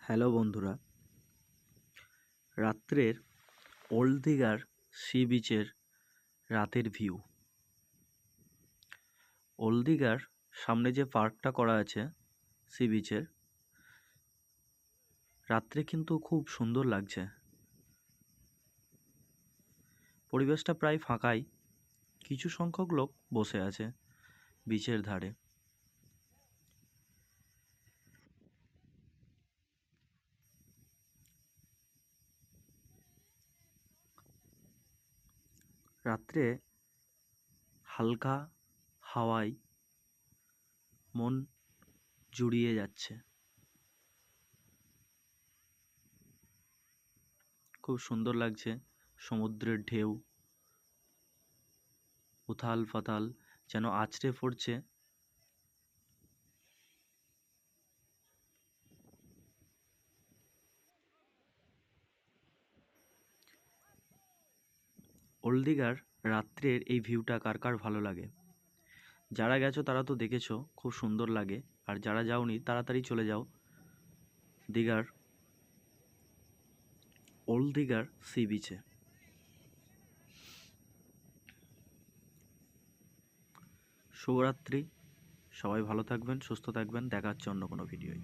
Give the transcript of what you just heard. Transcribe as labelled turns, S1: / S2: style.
S1: Hello বন্ধুরা, রাত্রের old দীঘার সি বিচের রাতের ভিউ। ওল্ড দীঘার সামনে যে পার্কটা করা আছে সি বিচের, রাত্রে কিন্তু খুব সুন্দর লাগছে। পরিবেশটা প্রায় ফাঁকাই, কিছু সংখ্যক লোক বসে আছে বিচের ধারে। রাত্রে হালকা হাওয়ায় মন জুড়িয়ে যাচ্ছে। খুব সুন্দর লাগছে, সমুদ্রের ঢেউ উথাল পাতাল যেন আছড়ে পড়ছে। ওল্ড দীঘার রাত্রের এই ভিউটা কার কার ভালো লাগে? যারা গেছো তারা তো দেখেছো, খুব সুন্দর লাগে। আর যারা যাওনি তাড়াতাড়ি চলে যাও দীঘার ওল্ড দীঘার সি বিচে। শুভরাত্রি, সবাই ভালো থাকবেন, সুস্থ থাকবেন। দেখা হচ্ছে অন্য কোনো ভিডিওয়।